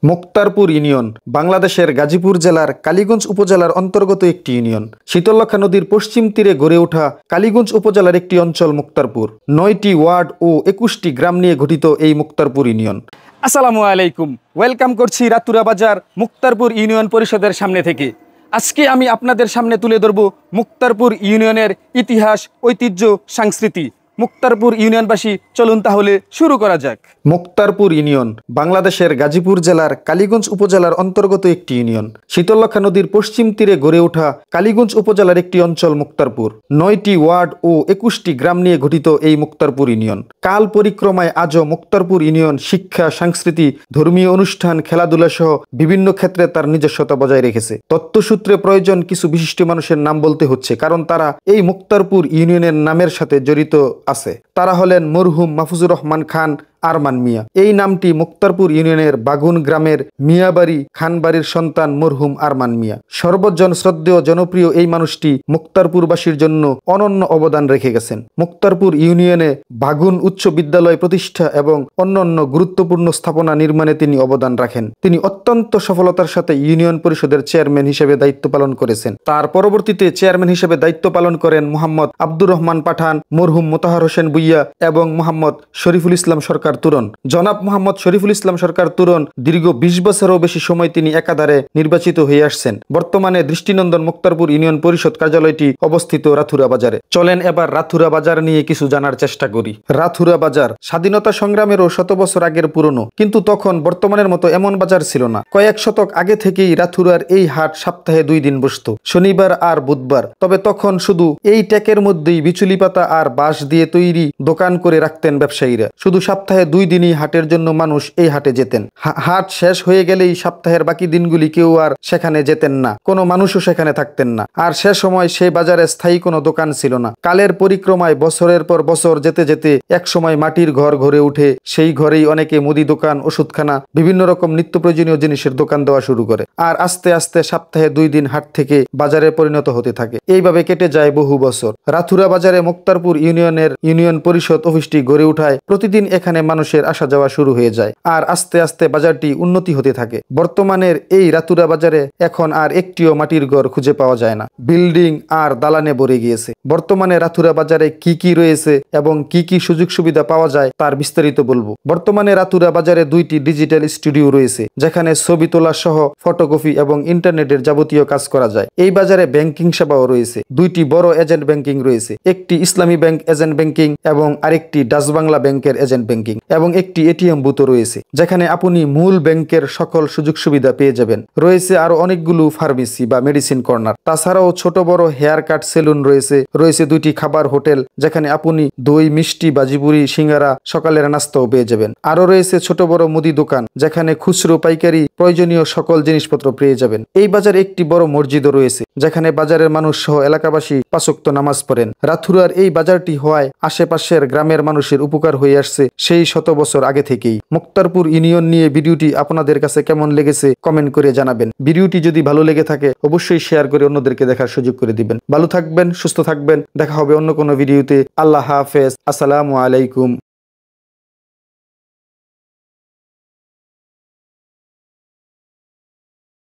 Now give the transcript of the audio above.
Muktarpur union বাংলাদেশের গাজীপুর জেলার কালীগঞ্জ উপজেলার অন্তর্গত একটি ইউনিয়ন। শীতলক্ষ্যা নদীর পশ্চিম তীরে গড়ে ওঠা কালীগঞ্জ উপজেলার একটি অঞ্চল মুক্তারপুর। 9টি ওয়ার্ড ও 21টি গ্রাম নিয়ে গঠিত এই মুক্তারপুর ইউনিয়ন। আসসালামু আলাইকুম, ওয়েলকাম করছি রাতুরা বাজার মুক্তারপুর ইউনিয়ন পরিষদের সামনে থেকে। আজকে আমি আপনাদের সামনে তুলে ধরব মুক্তারপুর ইউনিয়নের ইতিহাস, ঐতিহ্য, সংস্কৃতি। মুক্তারপুর ইউনিয়নবাসী, চলুন তাহলে শুরু করা যাক। মুক্তারপুর ইউনিয়ন বাংলাদেশের গাজীপুর জেলার কালীগঞ্জ উপজেলার অন্তর্গত একটি ইউনিয়ন। শীতলক্ষ্যা নদীর পশ্চিম তীরে গড়ে ওঠা কালীগঞ্জ উপজেলার একটি অঞ্চল মুক্তারপুর। 9টি ওয়ার্ড ও 21টি গ্রাম নিয়ে গঠিত এই মুক্তারপুর ইউনিয়ন। কাল পরিক্রমায় আজও মুক্তারপুর ইউনিয়ন শিক্ষা, সংস্কৃতি, ধর্মীয় অনুষ্ঠান, খেলাধুলা সহ বিভিন্ন ক্ষেত্রে তার নিজস্বতা বজায় রেখেছে। তথ্যসূত্রে প্রয়োজন কিছু বিশিষ্ট মানুষের নাম বলতে হচ্ছে, কারণ তারা এই মুক্তারপুর ইউনিয়নের নামের সাথে জড়িত আছে। তারা হলেন মরহুম মাহফুজুর রহমান খান আরমান মিয়া। এই নামটি মুক্তারপুর ইউনিয়নের বাগুন গ্রামের মিয়াবাড়ি খানবাড়ির সন্তান মরহুম আরমান মিয়া। সর্বজন শ্রদ্ধেয় জনপ্রিয় এই মানুষটি মুক্তারপুরবাসীর জন্য অনন্য অবদান রেখে গেছেন। মুক্তারপুর ইউনিয়নে বাগুন উচ্চ বিদ্যালয় প্রতিষ্ঠা এবং অন্যান্য গুরুত্বপূর্ণ স্থাপনা নির্মাণে তিনি অবদান রাখেন। তিনি অত্যন্ত সফলতার সাথে ইউনিয়ন পরিষদের চেয়ারম্যান হিসেবে দায়িত্ব পালন করেছেন। তার পরবর্তীতে চেয়ারম্যান হিসেবে দায়িত্ব পালন করেন মোহাম্মদ আব্দুর রহমান পাঠান, মরহুম মোতাহার হোসেন বুইয়া এবং মোহাম্মদ শরীফুল ইসলাম সরকার তুরন। জনাব মোহাম্মদ শরীফুল ইসলাম সরকার তুরন দীর্ঘ 20 বছরেরও বেশি সময় তিনি একাধারে নির্বাচিত হয়ে আসছেন। বর্তমানে দৃষ্টিনন্দন মুক্তারপুর ইউনিয়ন পরিষদ কার্যালয়টি অবস্থিত রাথুরা বাজারে। চলেন এবার রাথুরা বাজার নিয়ে কিছু জানার চেষ্টা করি। রাথুরা বাজার স্বাধীনতা সংগ্রামেরও 100 বছর আগের পুরনো, কিন্তু তখন বর্তমানের মতো এমন বাজার ছিল না। কয়েক শতক আগে থেকেই রাথুরার এই হাট সপ্তাহে 2 দিন বসত, শনিবার আর বুধবার। তবে তখন শুধু এই ট্যাকের মধ্যেই বিচুলি পাতা আর বাঁশ দিয়ে তৈরি দোকান করে রাখতেন ব্যবসায়ীরা। শুধু সপ্তাহে 2 দিনই হাটের জন্য মানুষ এই হাটে যেতেন। হাট শেষ হয়ে গেলেই সপ্তাহের বাকি দিনগুলি কেউ আর সেখানে যেতেন না, কোনো মানুষও সেখানে থাকতেন না। আর সে সময় সেই বাজারে স্থায়ী কোনো দোকান ছিল না। কালের পরিক্রমায় বছরের পর বছর যেতে যেতে এক সময় মাটির ঘর গড়ে উঠে। সেই ঘরেই অনেকে মুদি দোকান, ওষুধখানা, বিভিন্ন রকম নিত্য প্রয়োজনীয় জিনিসের দোকান দেওয়া শুরু করে। আর আস্তে আস্তে সপ্তাহে 2 দিন হাট থেকে বাজারে পরিণত হতে থাকে। এইভাবে কেটে যায় বহু বছর। রাথুরা বাজারে মুক্তারপুর ইউনিয়নের ইউনিয়ন পরিষদ অফিসটি গড়ে উঠায় প্রতিদিন এখানে মানুষের আসা যাওয়া শুরু হয়ে যায়। আর আস্তে আস্তে বাজারটি উন্নতি হতে থাকে। বর্তমানের এই রাতুরা বাজারে এখন আর একটিও মাটির ঘর খুঁজে পাওয়া যায় না, বিল্ডিং আর দালানে ভরে গিয়েছে। বর্তমানে রাতুরা বাজারে কি কি রয়েছে এবং কি কি সুযোগ সুবিধা পাওয়া যায় তার বিস্তারিত বলবো। বর্তমানে রাতুরা বাজারে 2টি ডিজিটাল স্টুডিও রয়েছে, যেখানে ছবি তোলা সহ ফটোকপি এবং ইন্টারনেটের যাবতীয় কাজ করা যায়। এই বাজারে ব্যাংকিং সেবাও রয়েছে। 2টি বড় এজেন্ট ব্যাংকিং রয়েছে, একটি ইসলামী ব্যাংক এজেন্ট ব্যাংকিং এবং আরেকটি ডাচ বাংলা ব্যাংকের এজেন্ট ব্যাংকিং, এবং একটি এটিএম বুথও রয়েছে, যেখানে আপনি মূল ব্যাংকের সকল সুযোগ সুবিধা পেয়ে যাবেন। রয়েছে আরো অনেকগুলো ফার্মেসি বা মেডিসিন কর্নার। তাছাড়াও ছোট বড় হেয়ার কাট সেলুন রয়েছে। রয়েছে 2টি খাবার হোটেল, যেখানে আপনি দই, মিষ্টি, বাজিপুরি, সিঙ্গারা, সকালের নাস্তাও পেয়ে যাবেন। আরো রয়েছে ছোট বড় মুদি দোকান, যেখানে খুচরো পাইকারি প্রয়োজনীয় সকল জিনিসপত্র পেয়ে যাবেন। এই বাজারে একটি বড় মসজিদও রয়েছে, যেখানে বাজারের মানুষ সহ এলাকাবাসী 5 ওয়াক্ত নামাজ পড়েন। রাথুরার এই বাজারটি হওয়ায় আশেপাশের গ্রামের মানুষের উপকার হয়ে আসছে সেই 100 বছর আগে থেকেই। মুক্তারপুর ইউনিয়ন নিয়ে ভিডিওটি আপনাদের কাছে কেমন লেগেছে কমেন্ট করে জানাবেন। ভিডিওটি যদি ভালো লেগে থাকে অবশ্যই শেয়ার করে অন্যদেরকে দেখার সুযোগ করে দিবেন। ভালো থাকবেন, সুস্থ থাকবেন। দেখা হবে অন্য কোনো ভিডিওতে। আল্লাহ হাফেজ, আসসালামু আলাইকুম।